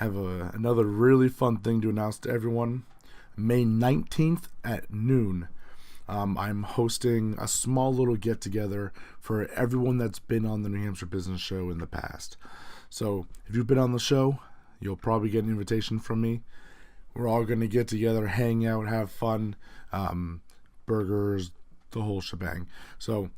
have another really fun thing to announce to everyone. May 19th at noon, I'm hosting a small little get-together for everyone that's been on the New Hampshire Business Show in the past. So if you've been on the show, you'll probably get an invitation from me. We're all going to get together, hang out, have fun, burgers, the whole shebang. So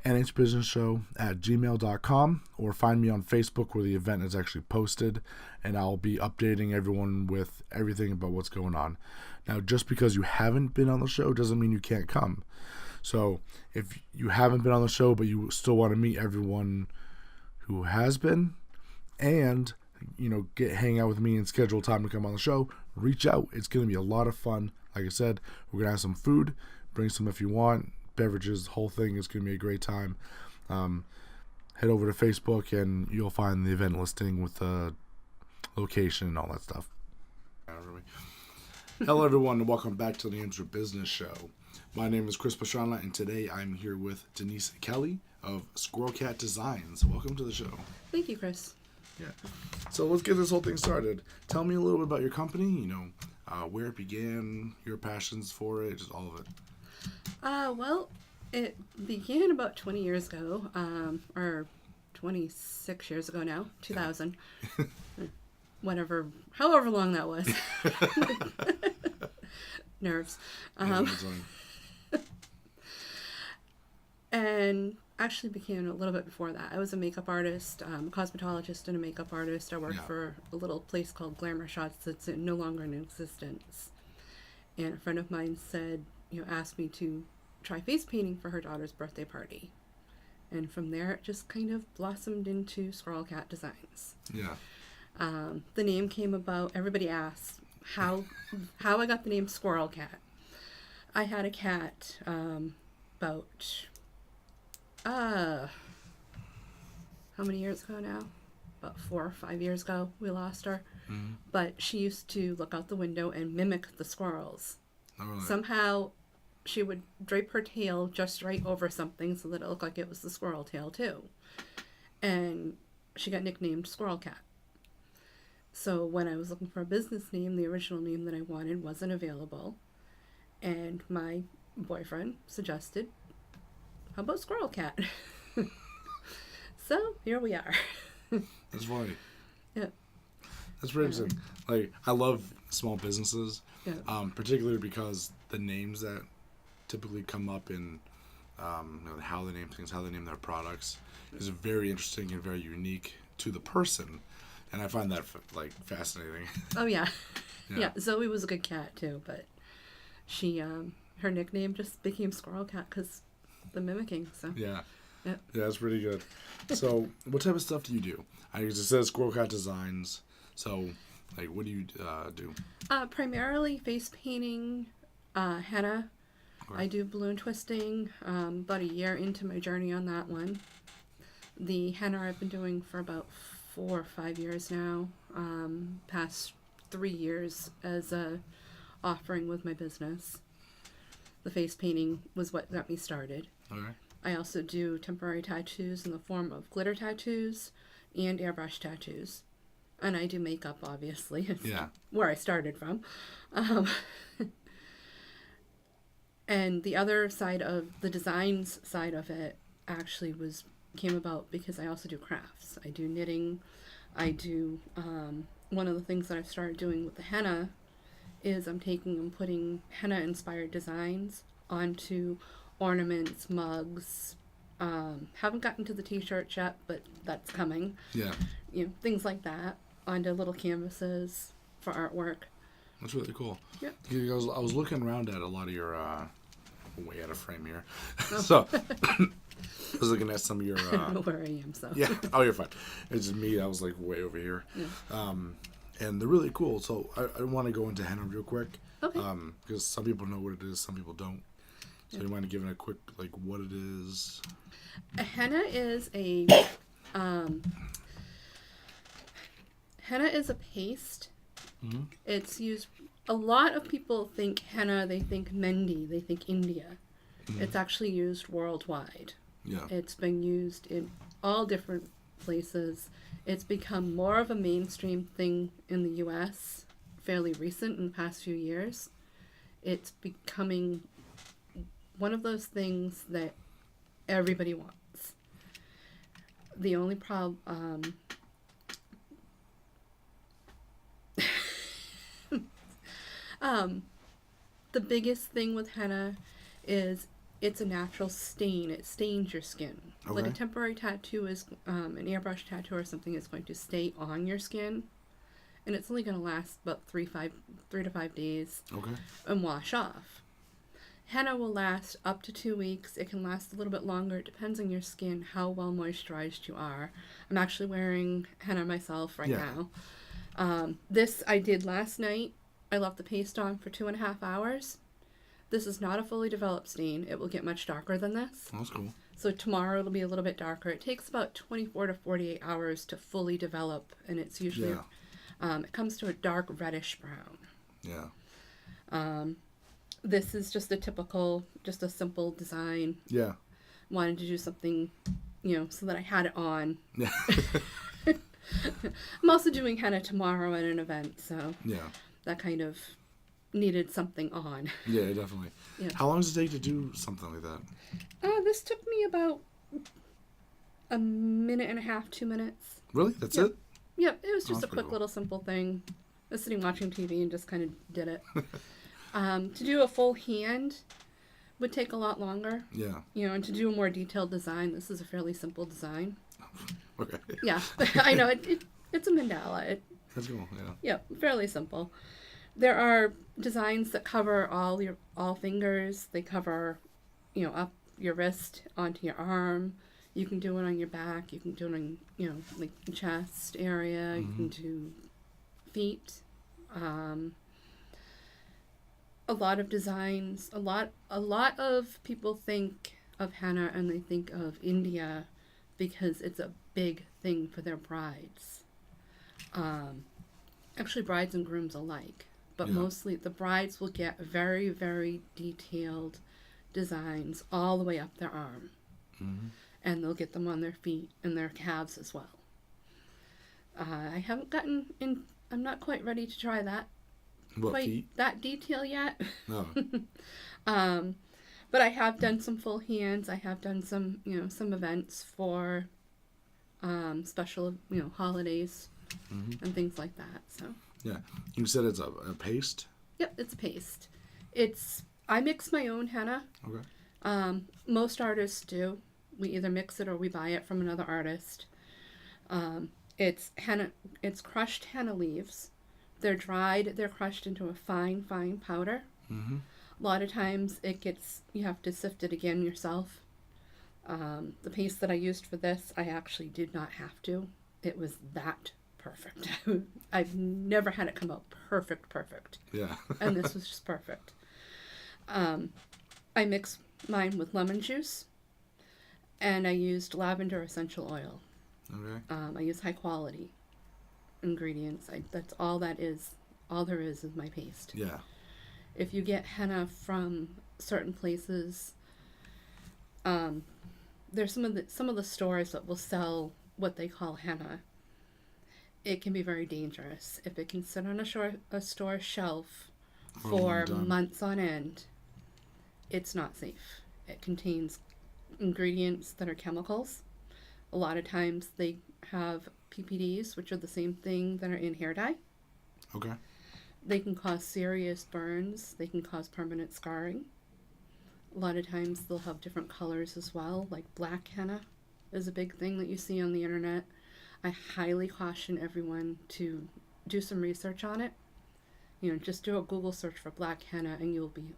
nhbusinessshow@gmail.com, or find me on Facebook where the event is actually posted, and I'll be updating everyone with everything about what's going on. Now, just because you haven't been on the show doesn't mean you can't come. So if you haven't been on the show but you still want to meet everyone who has been, and hang out with me and schedule time to come on the show, reach out. It's going to be a lot of fun. Like I said, we're going to have some food. Bring some if you want. Beverages, the whole thing is going to be a great time. Head over to Facebook and you'll find the event listing with the location and all that stuff. Hello everyone, and welcome back to the New Hampshire Business Show. My name is Chris Pastrana, and today I'm here with Denice Kelly of SquirrelCat Designs. Welcome to the show. Thank you, Chris. Yeah. So let's get this whole thing started. Tell me a little bit about your company, where it began, your passions for it, just all of it. Well, it began about 20 years ago, or 26 years ago now, 2000. However long that was. Nerves. And actually began a little bit before that. I was a makeup artist, cosmetologist and a makeup artist. I worked for a little place called Glamour Shots that's no longer in existence. And a friend of mine asked me to try face painting for her daughter's birthday party. And from there, it just kind of blossomed into SquirrelCat Designs. Yeah. The name came about, everybody asks how I got the name SquirrelCat. I had a cat about, how many years ago now? About 4 or 5 years ago, we lost her. Mm-hmm. But she used to look out the window and mimic the squirrels. Oh, really? Somehow, she would drape her tail just right over something so that it looked like it was the squirrel tail too. And she got nicknamed SquirrelCat. So when I was looking for a business name, the original name that I wanted wasn't available. And my boyfriend suggested, how about SquirrelCat? So here we are. That's funny. Yeah. That's pretty interesting. Like, I love small businesses, particularly because the names that typically come up in how they name things, how they name their products, is very interesting and very unique to the person. And I find that fascinating. Oh yeah. Yeah. Zoe was a good cat too, but she her nickname just became SquirrelCat because the mimicking. So yeah, that's pretty good. So what type of stuff do you do? It says SquirrelCat Designs. So what do you do? Primarily face painting, henna. Okay. I do balloon twisting. About a year into my journey on that one. The henna I've been doing for about 4 or 5 years now. Past 3 years as a offering with my business. The face painting was what got me started. Okay. I also do temporary tattoos in the form of glitter tattoos and airbrush tattoos. And I do makeup, obviously. It's where I started from. And the other side of the designs side of it actually came about because I also do crafts. I do knitting. I do, one of the things that I've started doing with the henna is I'm taking and putting henna-inspired designs onto ornaments, mugs. Haven't gotten to the t-shirts yet, but that's coming. Yeah. Things like that onto little canvases for artwork. That's really cool. Yeah. I was looking around at a lot of your, way out of frame here. Oh. So, I was looking at some of your... I don't know where I am, so... Yeah. Oh, you're fine. It's just me. I was way over here. Yeah. And they're really cool. So I want to go into henna real quick. Okay. Because some people know what it is, some people don't. So you mind giving a quick, what it is? A henna is a... henna is a paste. Mm-hmm. It's used... A lot of people think henna, they think Mendi, they think India. Mm-hmm. It's actually used worldwide. Yeah. It's been used in all different places. It's become more of a mainstream thing in the U.S. fairly recent in the past few years. It's becoming one of those things that everybody wants. The only problem, the biggest thing with henna is it's a natural stain. It stains your skin. Okay. Like a temporary tattoo is, an airbrush tattoo or something is going to stay on your skin, and it's only going to last about 3 to 5 days, Okay. and wash off. Henna will last up to 2 weeks. It can last a little bit longer. It depends on your skin, how well moisturized you are. I'm actually wearing henna myself right now. This I did last night. I left the paste on for 2.5 hours. This is not a fully developed stain. It will get much darker than this. That's cool. So tomorrow it'll be a little bit darker. It takes about 24 to 48 hours to fully develop, and it's usually, it comes to a dark reddish brown. Yeah. This is just a simple design. Yeah. Wanted to do something, so that I had it on. Yeah. I'm also doing henna tomorrow at an event, so Yeah. that kind of needed something on. Yeah, definitely. Yeah. How long does it take to do something like that? This took me about a minute and a half, 2 minutes. Really? That's Yep. it? Yep, it was just That's a quick pretty cool. little simple thing. I was sitting watching TV and just kind of did it. To do a full hand would take a lot longer. Yeah. And to do a more detailed design, this is a fairly simple design. Okay. Yeah, I know, it's a mandala. That's cool, yeah. Fairly simple. There are designs that cover all fingers. They cover, up your wrist onto your arm. You can do it on your back. You can do it on, like chest area. You can do feet. A lot of designs. A lot of people think of henna and they think of India because it's a big thing for their brides. Actually, brides and grooms alike. But mostly the brides will get very, very detailed designs all the way up their arm. Mm-hmm. And they'll get them on their feet and their calves as well. I haven't gotten in, I'm not quite ready to try that. Feet? That detail yet. No. But I have done some full hands. I have done some, some events for special, holidays and things like that. So. Yeah. You said it's a paste? Yep, it's a paste. I mix my own henna. Okay. Most artists do. We either mix it or we buy it from another artist. It's henna. It's crushed henna leaves. They're dried. They're crushed into a fine, fine powder. Mm-hmm. A lot of times you have to sift it again yourself. The paste that I used for this, I actually did not have to. It was that perfect. I've never had it come out perfect. Yeah. And this was just perfect. I mix mine with lemon juice, and I used lavender essential oil. Okay. I use high quality ingredients. That's all that is. All there is my paste. Yeah. If you get henna from certain places, there's some of the stores that will sell what they call henna. It can be very dangerous. If it can sit on a store shelf for months on end, it's not safe. It contains ingredients that are chemicals. A lot of times they have PPDs, which are the same thing that are in hair dye. Okay. They can cause serious burns. They can cause permanent scarring. A lot of times they'll have different colors as well, like black henna is a big thing that you see on the internet. I highly caution everyone to do some research on it. Just do a Google search for black henna and you'll be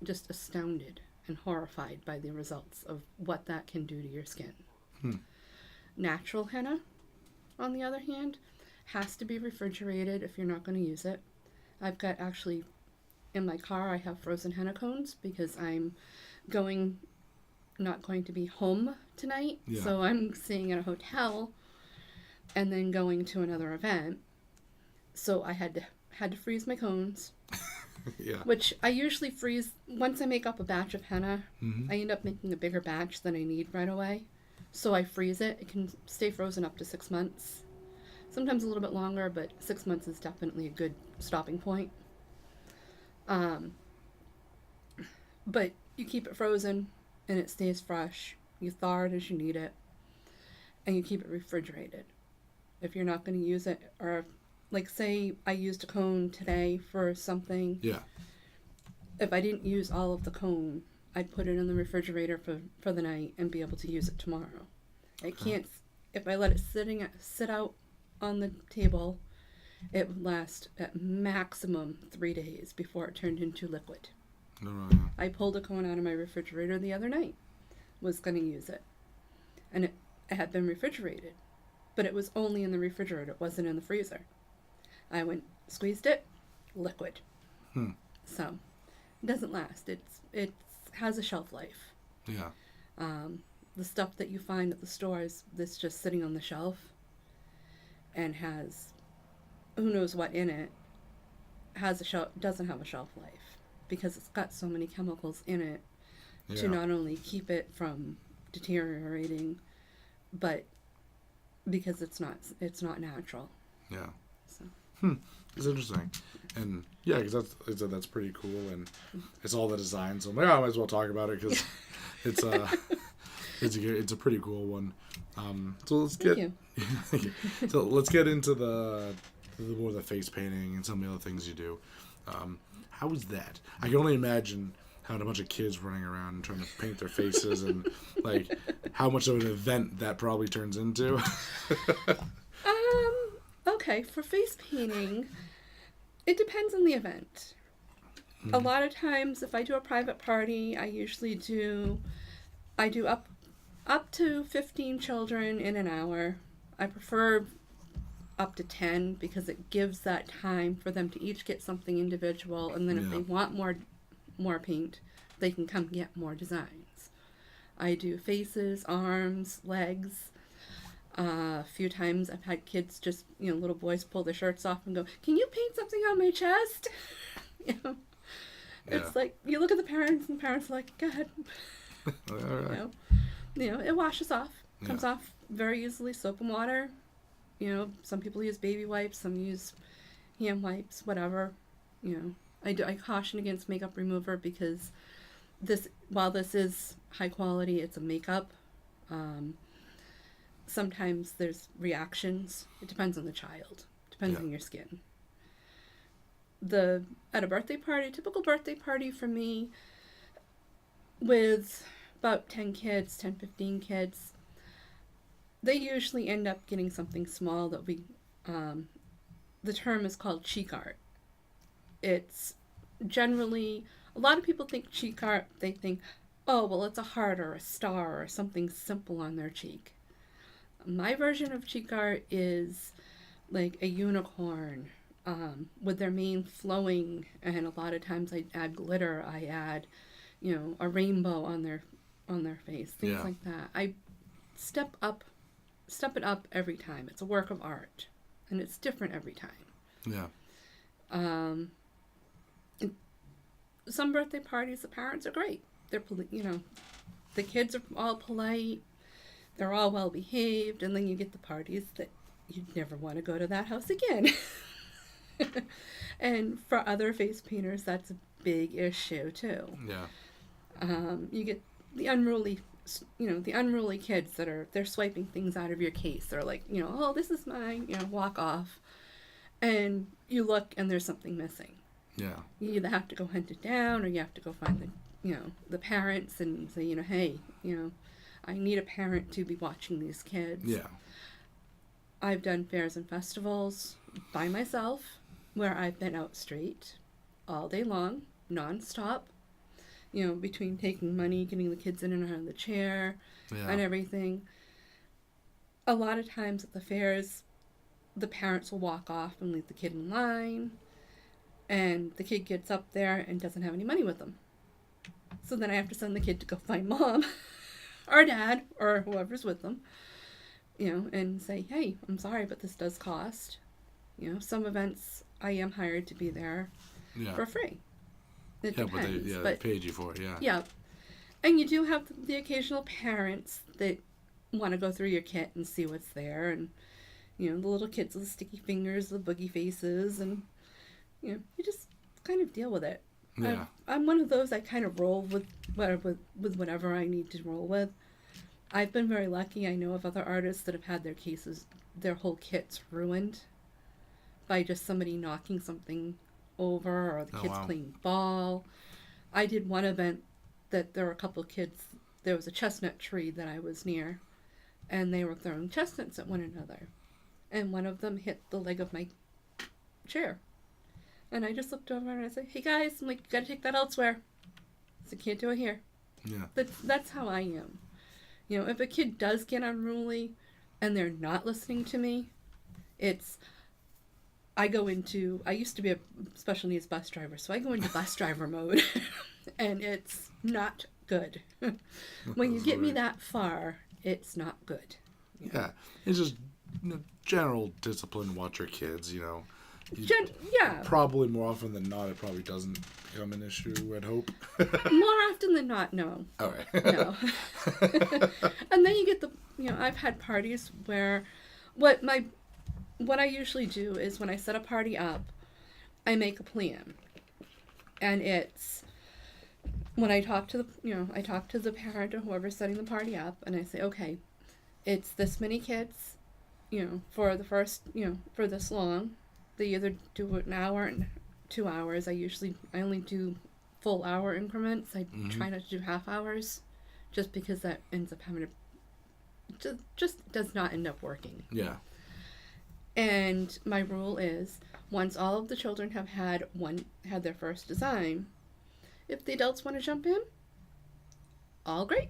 just astounded and horrified by the results of what that can do to your skin. Natural henna, on the other hand, has to be refrigerated if you're not going to use it. I've got actually, in my car, I have frozen henna cones because I'm not going to be home tonight. Yeah. So I'm staying at a hotel and then going to another event. So I had to freeze my cones. Yeah. Which I usually freeze once I make up a batch of henna. I end up making a bigger batch than I need right away. So I freeze it. It can stay frozen up to 6 months. Sometimes a little bit longer, but 6 months is definitely a good stopping point. But you keep it frozen and it stays fresh. You thaw it as you need it, and you keep it refrigerated. If you're not going to use it, or like say I used a cone today for something. Yeah. If I didn't use all of the cone, I'd put it in the refrigerator for the night and be able to use it tomorrow. It can't, if I let it sit out on the table, it would last at maximum 3 days before it turned into liquid. No. I pulled a cone out of my refrigerator the other night, was going to use it, and it had been refrigerated, but it was only in the refrigerator, it wasn't in the freezer. I squeezed it, liquid. So it doesn't last. It has a shelf life. Yeah. The stuff that you find at the stores that's just sitting on the shelf and has who knows what in it doesn't have a shelf life, because it's got so many chemicals in it to not only keep it from deteriorating, but because it's not natural. Yeah. So. It's interesting, and yeah, because that's pretty cool, and it's all the design. So I'm like, I might as well talk about it because it's a pretty cool one. So let's get so let's get into the more of the face painting and some of the other things you do. How was that? I can only imagine having a bunch of kids running around and trying to paint their faces, and like how much of an event that probably turns into. Okay, for face painting, it depends on the event. A lot of times, if I do a private party, I do up to 15 children in an hour. I prefer up to 10 because it gives that time for them to each get something individual, and then if they want more paint, they can come get more designs. I do faces, arms, legs. A few times I've had kids just, little boys pull their shirts off and go, "Can you paint something on my chest?" It's like, you look at the parents and the parents are like, "Go ahead." All right. It washes off, comes off very easily, soap and water. Some people use baby wipes, some use hand wipes, whatever. I caution against makeup remover because while this is high quality, it's a makeup. Sometimes there's reactions. It depends on the child. Depends on your skin. At a birthday party, typical birthday party for me, with about 10 kids, 10, 15 kids, they usually end up getting something small that the term is called cheek art. It's generally, a lot of people think cheek art, they think, oh, well, it's a heart or a star or something simple on their cheek. My version of cheek art is like a unicorn with their mane flowing, and a lot of times I add glitter. I add, a rainbow on their face, things like that. I step it up every time. It's a work of art, and it's different every time. Yeah. Some birthday parties, the parents are great. They're the kids are all polite. They're all well behaved, and then you get the parties that you'd never want to go to that house again. And for other face painters, that's a big issue too. Yeah. You get the unruly kids they're swiping things out of your case. They're like, oh, this is mine, walk off. And you look and there's something missing. Yeah. You either have to go hunt it down, or you have to go find the parents and say, hey, I need a parent to be watching these kids. Yeah. I've done fairs and festivals by myself where I've been out straight all day long, nonstop, between taking money, getting the kids in and out of the chair, and everything. A lot of times at the fairs, the parents will walk off and leave the kid in line, and the kid gets up there and doesn't have any money with them. So then I have to send the kid to go find mom or dad or whoever's with them, and say, hey, I'm sorry, but this does cost. Some events I am hired to be there for free. It depends, but they paid you for it, Yeah. And you do have the occasional parents that want to go through your kit and see what's there, and the little kids with the sticky fingers, the boogie faces, and you just kind of deal with it. Yeah. I'm one of those, I kind of roll with whatever I need to roll with. I've been very lucky. I know of other artists that have had their whole kits ruined by just somebody knocking something over, or the kids playing ball. I did one event that there were a couple of kids, there was a chestnut tree that I was near, and they were throwing chestnuts at one another. And one of them hit the leg of my chair. And I just looked over and I said, "Hey guys," I'm like, "You gotta take that elsewhere." So can't do it here. Yeah. That's how I am. If a kid does get unruly and they're not listening to me, I used to be a special needs bus driver, so I go into bus driver mode, and it's not good. When you get me that far, it's not good. Yeah. It's just general discipline. Watch your kids, Yeah. Probably more often than not, it probably doesn't become an issue, I'd hope. More often than not, no. All right. No. And then you get I've had parties where what I usually do is when I set a party up, I make a plan. And it's when I talk to the parent or whoever's setting the party up, and I say, okay, it's this many kids, for the first, for this long. They either do an hour and 2 hours. I only do full hour increments. I try not to do half hours, just because that ends up having just does not end up working. Yeah. And my rule is, once all of the children have had their first design, if the adults want to jump in, all great.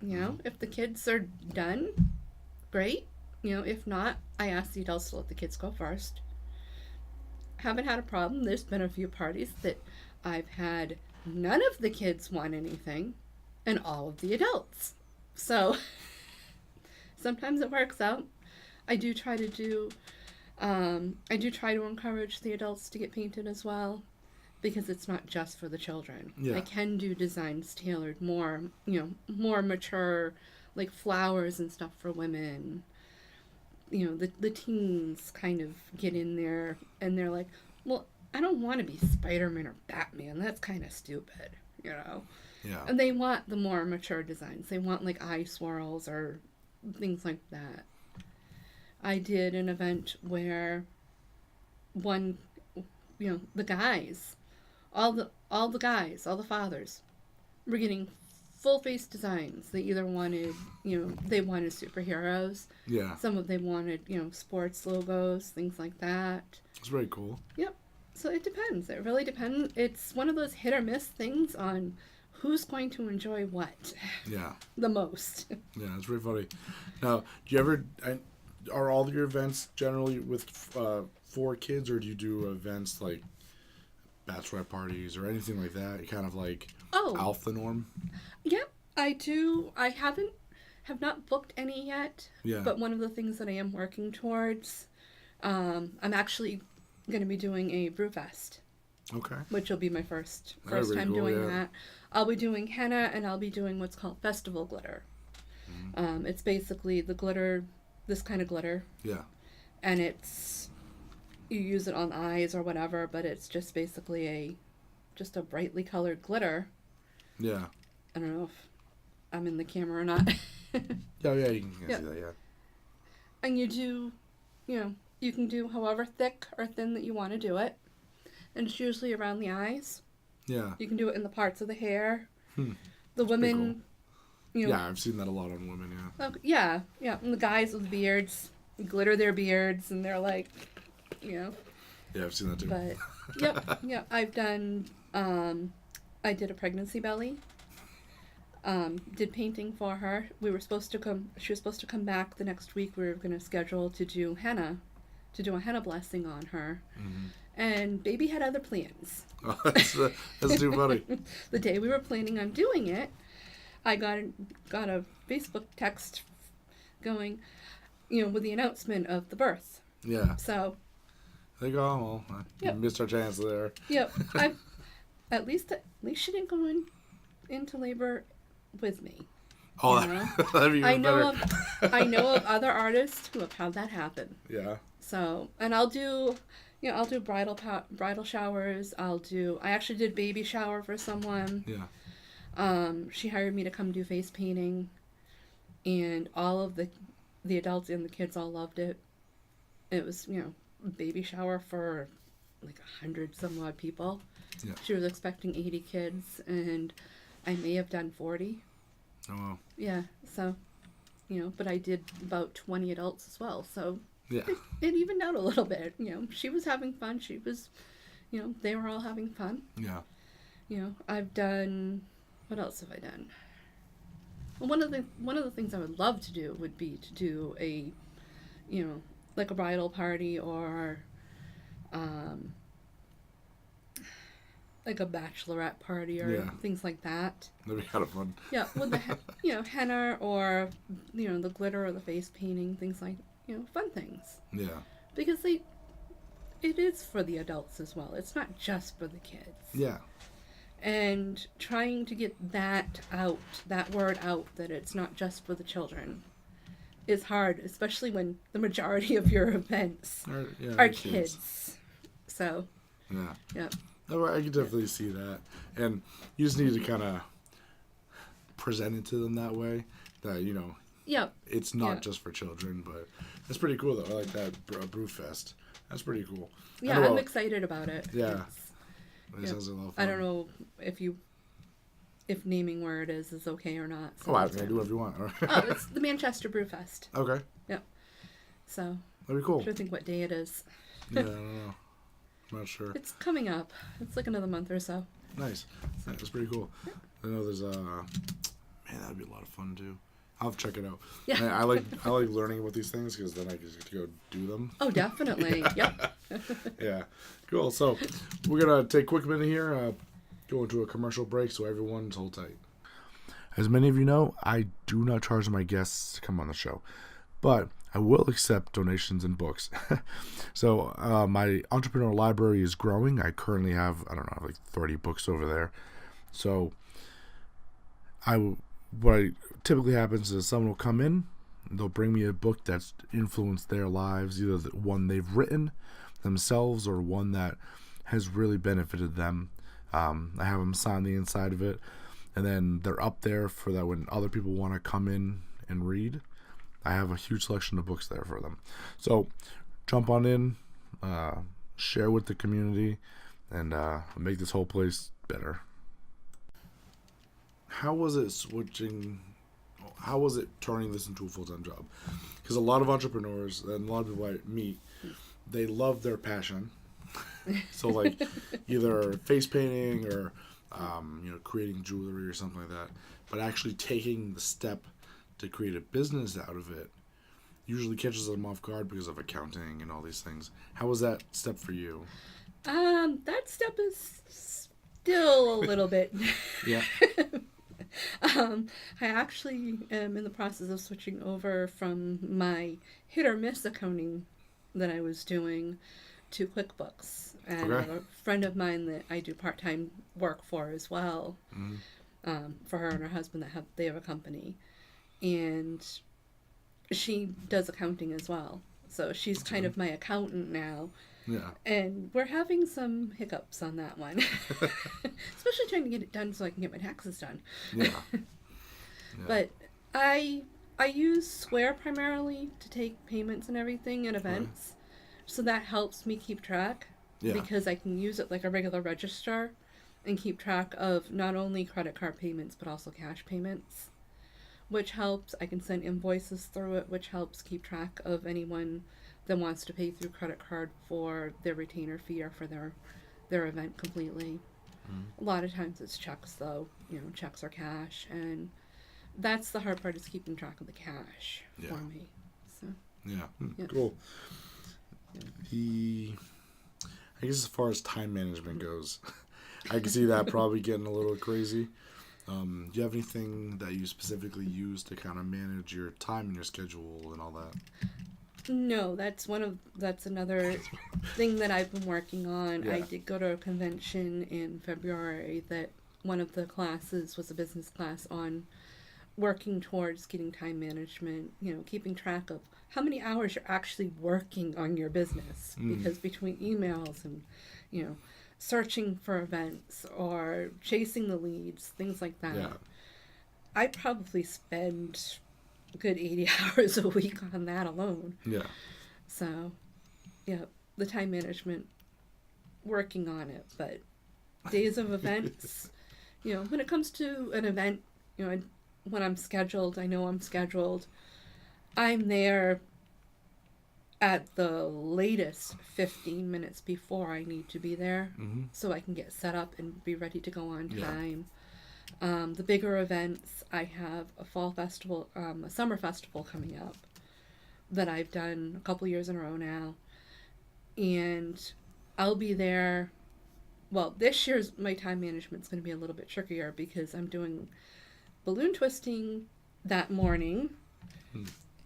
If the kids are done, great. If not, I ask the adults to let the kids go first. Haven't had a problem. There's been a few parties that I've had none of the kids want anything and all of the adults. So sometimes it works out. I do try to encourage the adults to get painted as well, because it's not just for the children. Yeah. I can do designs tailored more mature, like flowers and stuff for women. The teens kind of get in there and they're like, well, I don't want to be Spider-Man or Batman. That's kind of stupid, Yeah. And they want the more mature designs. They want like eye swirls or things like that. I did an event where the guys, all the fathers were getting full face designs. They either wanted, they wanted superheroes. Yeah. Some of them wanted, sports logos, things like that. It's very cool. Yep. So it depends. It really depends. It's one of those hit or miss things on who's going to enjoy what. Yeah. The most. Yeah, it's very funny. Now, do you ever, are all your events generally with 4 kids, or do you do events like bachelorette parties or anything like that? Kind of like off the norm? Yep, I do. I have not booked any yet. Yeah. But one of the things that I am working towards, I'm actually going to be doing a Brewfest. Okay. Which will be my first Really time cool, doing yeah. that. I'll be doing henna, and I'll be doing what's called festival glitter. Mm-hmm. It's basically the glitter, this kind of glitter. Yeah. And you use it on eyes or whatever, but it's just basically just a brightly colored glitter. Yeah. I don't know if I'm in the camera or not. Yeah, you can see that, yeah. And you do, you can do however thick or thin that you want to do it. And it's usually around the eyes. Yeah. You can do it in the parts of the hair. The women, cool. Yeah, I've seen that a lot on women, yeah. Yeah. And the guys with beards, glitter their beards, and they're like, Yeah, I've seen that too. But, yep, I've done, I did a pregnancy belly. Did painting for her. She was supposed to come back the next week. We were going to schedule to do a henna blessing on her. Mm-hmm. And baby had other plans. Oh, that's too funny. The day we were planning on doing it, I got a Facebook text going, with the announcement of the birth. Yeah. So. They go, well, you missed our chance there. Yep. At least she didn't go into labor with me. Oh, You know? that'd be even I know better. I know of other artists who have had that happen. Yeah. So, and I'll do, I'll do bridal showers. I actually did baby shower for someone. Yeah. She hired me to come do face painting, and all of the adults and the kids all loved it. It was, baby shower for like 100 some odd people. Yeah. She was expecting 80 kids, and I may have done 40. Oh, wow. Yeah, so, but I did about 20 adults as well, so Yeah. it evened out a little bit. She was having fun. She was, they were all having fun. Yeah. I've done, what else have I done? Well, one of the things I would love to do would be to do a, like a bridal party or, like a bachelorette party or things like that. That'd be kind of fun. Yeah, with the henna or the glitter or the face painting, things like fun things. Yeah. Because it is for the adults as well. It's not just for the kids. Yeah. And trying to get that word out, that it's not just for the children, is hard, especially when the majority of your events are kids. So. Yeah. Yeah. No, I can definitely see that. And you just need to kind of present it to them that way, that, Yeah. it's not just for children, but it's pretty cool, though. I like that Brewfest. That's pretty cool. Yeah, I'm excited about it. Yeah. It sounds a lot of fun. I don't know if naming where it is okay or not. So I can do whatever you want. Oh, it's the Manchester Brewfest. Okay. Yeah. So. That'd be cool. I'm trying to think what day it is. Yeah, I don't know. I'm not sure. It's coming up. It's like another month or so. Nice. That's pretty cool. Yeah. I know there's man, that'd be a lot of fun too. I'll have to check it out. Yeah. Man, I like learning about these things because then I just get to go do them. Oh, definitely. Yep. Yeah. Cool. So we're gonna take a quick minute here, go into a commercial break, so everyone's hold tight. As many of you know, I do not charge my guests to come on the show, but I will accept donations and books. So my Entrepreneurial Library is growing. I currently have, like 30 books over there. So what typically happens is someone will come in, they'll bring me a book that's influenced their lives, either the one they've written themselves or one that has really benefited them. I have them sign the inside of it, and then they're up there for that when other people want to come in and read. I have a huge selection of books there for them. So jump on in, share with the community, and make this whole place better. How was it turning this into a full-time job? Because a lot of entrepreneurs and a lot of people I meet, they love their passion. So like either face painting or creating jewelry or something like that. But actually taking the step to create a business out of it usually catches them off guard because of accounting and all these things. How was that step for you? That step is still a little bit. Yeah. I actually am in the process of switching over from my hit or miss accounting that I was doing to QuickBooks. And I have a friend of mine that I do part-time work for as well. Mm-hmm. For her and her husband they have a company. And she does accounting as well. So she's kind of my accountant now. Yeah. And we're having some hiccups on that one. Especially trying to get it done so I can get my taxes done. Yeah. But I use Square primarily to take payments and everything at events. So that helps me keep track. Yeah. Because I can use it like a regular register and keep track of not only credit card payments but also cash payments. Which helps. I can send invoices through it, which helps keep track of anyone that wants to pay through credit card for their retainer fee or for their event completely. A lot of times it's checks, though. Checks or cash, and that's the hard part, is keeping track of the cash for me. So cool. I guess as far as time management goes, I can see that probably getting a little crazy. Do you have anything that you specifically use to kind of manage your time and your schedule and all that? No, that's another thing that I've been working on. I did go to a convention in February that one of the classes was a business class on working towards getting time management, keeping track of how many hours you're actually working on your business. Because between emails and, searching for events or chasing the leads, things like that, I probably spend a good 80 hours a week on that alone. Yeah. So, yeah, the time management, working on it. But days of events, when it comes to an event, when I'm scheduled, I know I'm scheduled, I'm there at the latest 15 minutes before I need to be there, so I can get set up and be ready to go on time. The bigger events, I have a fall festival, a summer festival coming up that I've done a couple years in a row now, and I'll be there. Well, this year's my time management's going to be a little bit trickier because I'm doing balloon twisting that morning,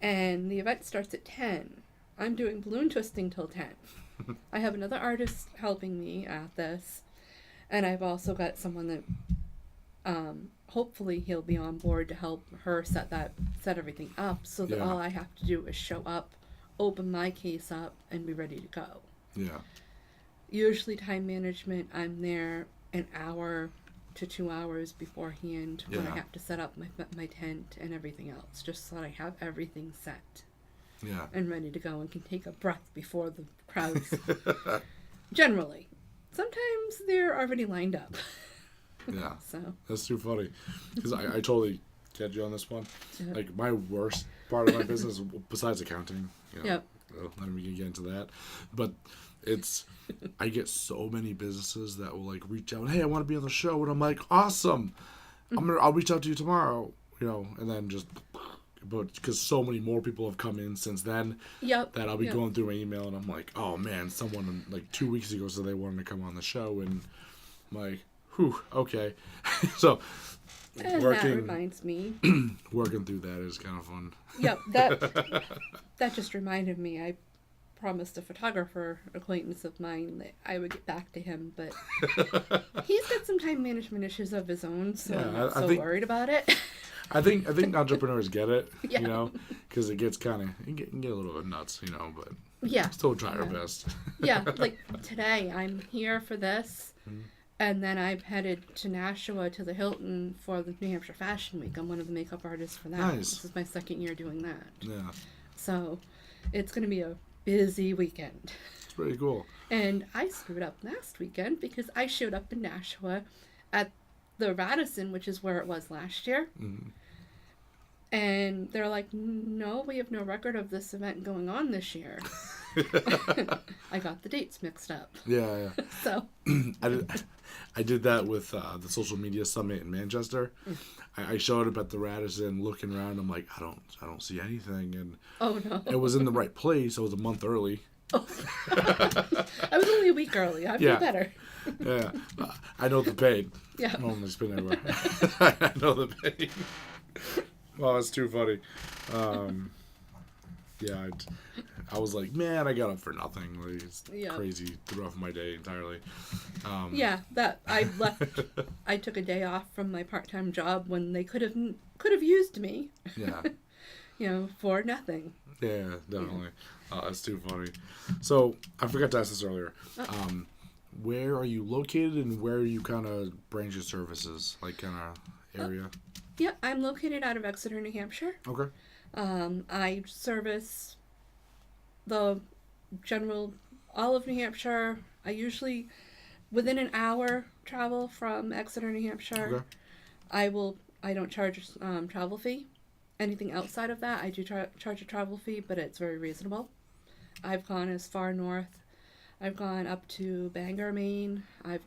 and the event starts at 10. I'm doing balloon twisting till 10. I have another artist helping me at this, and I've also got someone that hopefully he'll be on board to help her set everything up, so that all I have to do is show up, open my case up, and be ready to go. Yeah. Usually time management, I'm there an hour to 2 hours beforehand when I have to set up my tent and everything else, just so that I have everything set. Yeah. And ready to go and can take a breath before the crowds. Generally. Sometimes they're already lined up. Yeah. So. That's too funny. Because I totally get you on this one. Yep. Like, my worst part of my business, besides accounting, yep. Let me get into that. But I get so many businesses that will, like, reach out, hey, I want to be on the show. And I'm like, awesome. I'll reach out to you tomorrow, and then just... But because so many more people have come in since then, that I'll be going through my email and I'm like, oh man, someone like 2 weeks ago said they wanted to come on the show, and I'm like, whew, okay. So and that reminds me, working through that is kind of fun. Yep, that just reminded me. I promised a photographer acquaintance of mine that I would get back to him, but he's got some time management issues of his own, so I'm not so worried about it. I think entrepreneurs get it, because it gets you get a little bit nuts, but still try our best. Like today, I'm here for this, and then I'm headed to Nashua to the Hilton for the New Hampshire Fashion Week. I'm one of the makeup artists for that. Nice. This is my second year doing that. Yeah. So it's going to be a busy weekend. It's pretty cool. And I screwed up last weekend because I showed up in Nashua at the Radisson, which is where it was last year. And they're like, no, we have no record of this event going on this year. I got the dates mixed up. Yeah. So I did that with the social media summit in Manchester. I showed up at the Radisson, looking around. I'm like, I don't see anything, and oh no, it was in the right place. I was a month early. Oh. I was only a week early. I feel better. Yeah, I know the pain. Yeah, I only spin everywhere. I know the pain. Well, that's too funny. I was like, man, I got up for nothing. Like, it's crazy. Threw off my day entirely. That I left. I took a day off from my part-time job when they could have used me. Yeah. For nothing. Yeah, definitely. That's too funny. So I forgot to ask this earlier. Where are you located, and where you kind of branch your services, like kind of area? Yeah, I'm located out of Exeter, New Hampshire. Okay. I service the general all of New Hampshire. I usually within an hour travel from Exeter, New Hampshire. Okay. I don't charge travel fee. Anything outside of that, I do charge a travel fee, but it's very reasonable. I've gone as far north. I've gone up to Bangor, Maine. I'm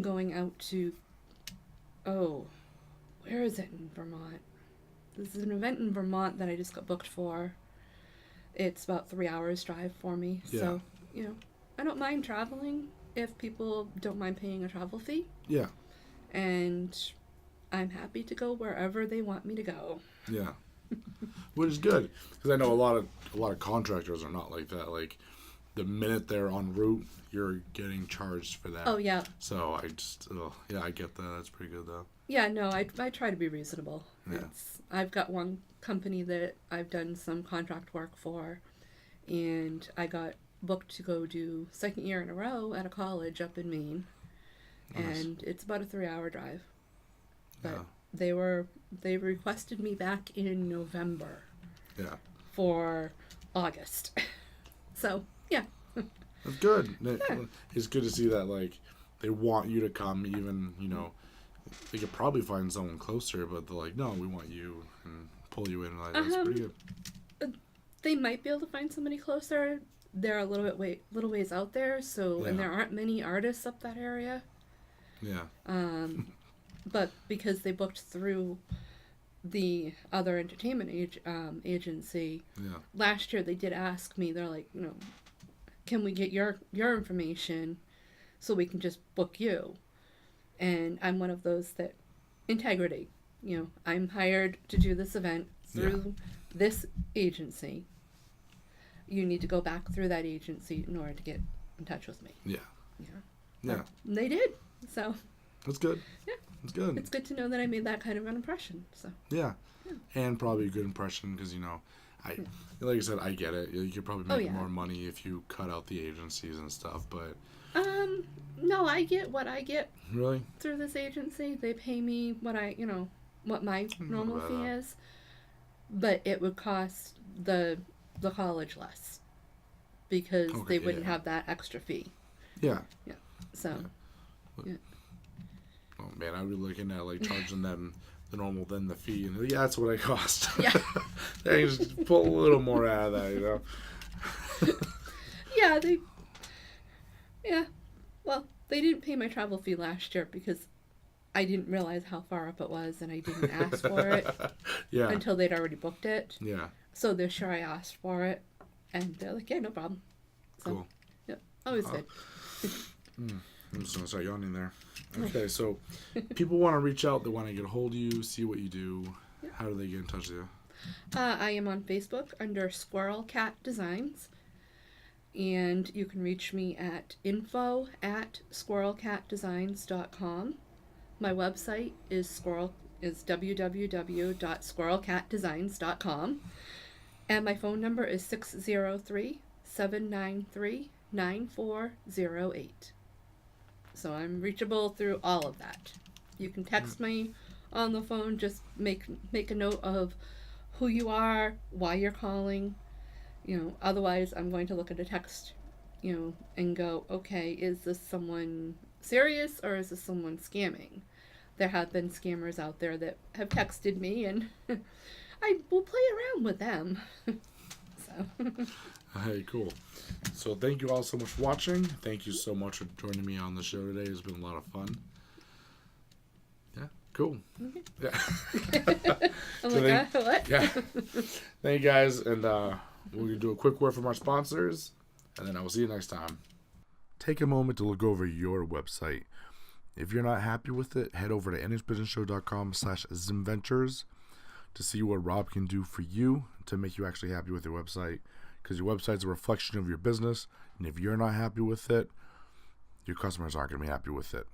going out to, where is it in Vermont? This is an event in Vermont that I just got booked for. It's about 3 hours drive for me. Yeah. So, I don't mind traveling if people don't mind paying a travel fee. Yeah. And I'm happy to go wherever they want me to go. Yeah. Which is good, because I know a lot of contractors are not like that. Like, the minute they're en route, you're getting charged for that. Oh, yeah. So I just, yeah, I get that. That's pretty good though. Yeah, no, I try to be reasonable. Yeah. I've got one company that I've done some contract work for, and I got booked to go do second year in a row at a college up in Maine. Nice. And it's about a 3-hour drive. But Yeah. they requested me back in November Yeah. for August. So, yeah. That's good. It's good to see that, like, they want you to come, even, you know, they could probably find someone closer, but they're like, no, we want you, and pull you in. Like, that's pretty good. They might be able to find somebody closer. They're a little ways out there, so, and there aren't many artists up that area. Yeah. But because they booked through the other entertainment agency, last year they did ask me, they're like, you know, can we get your information so we can just book you? And I'm one of those that, integrity, you know, I'm hired to do this event through this agency. You need to go back through that agency in order to get in touch with me. Yeah. And they did. So that's good. Yeah. It's good. It's good to know that I made that kind of an impression. So yeah. And probably a good impression because, you know, like I said, I get it. You could probably make more money if you cut out the agencies and stuff, but no, I get what I get. Really? Through this agency, they pay me what my normal fee is, but it would cost the college less because they wouldn't have that extra fee. Yeah. Yeah. So. Yeah. Oh man, I'd be looking at like charging them the normal then the fee, and that's what I cost. Yeah. They just pull a little more out of that, you know. Yeah. Well, they didn't pay my travel fee last year because I didn't realize how far up it was, and I didn't ask for it until they'd already booked it. Yeah. So they're sure I asked for it, and they're like, yeah, no problem. So, cool. Yeah, always good. I'm just going to start yawning there. Okay, so people want to reach out. They want to get a hold of you, see what you do. Yeah. How do they get in touch with you? I am on Facebook under SquirrelCat Designs. And you can reach me at info@squirrelcatdesigns.com. My website is www.squirrelcatdesigns.com. And my phone number is 603-793-9408. So I'm reachable through all of that. You can text me on the phone. Just make a note of who you are, why you're calling. You know, otherwise I'm going to look at a text, you know, and go, okay, is this someone serious or is this someone scamming? There have been scammers out there that have texted me, and I will play around with them. So. Hey, cool. So thank you all so much for watching. Thank you so much for joining me on the show today. It's been a lot of fun. Yeah, cool. Okay. Yeah. Oh my God, what? Yeah. Thank you guys, and we're going to do a quick word from our sponsors, and then I will see you next time. Take a moment to look over your website. If you're not happy with it, head over to nhbusinessshow.com/zimventures to see what Rob can do for you to make you actually happy with your website, because your website's a reflection of your business, and if you're not happy with it, your customers aren't going to be happy with it.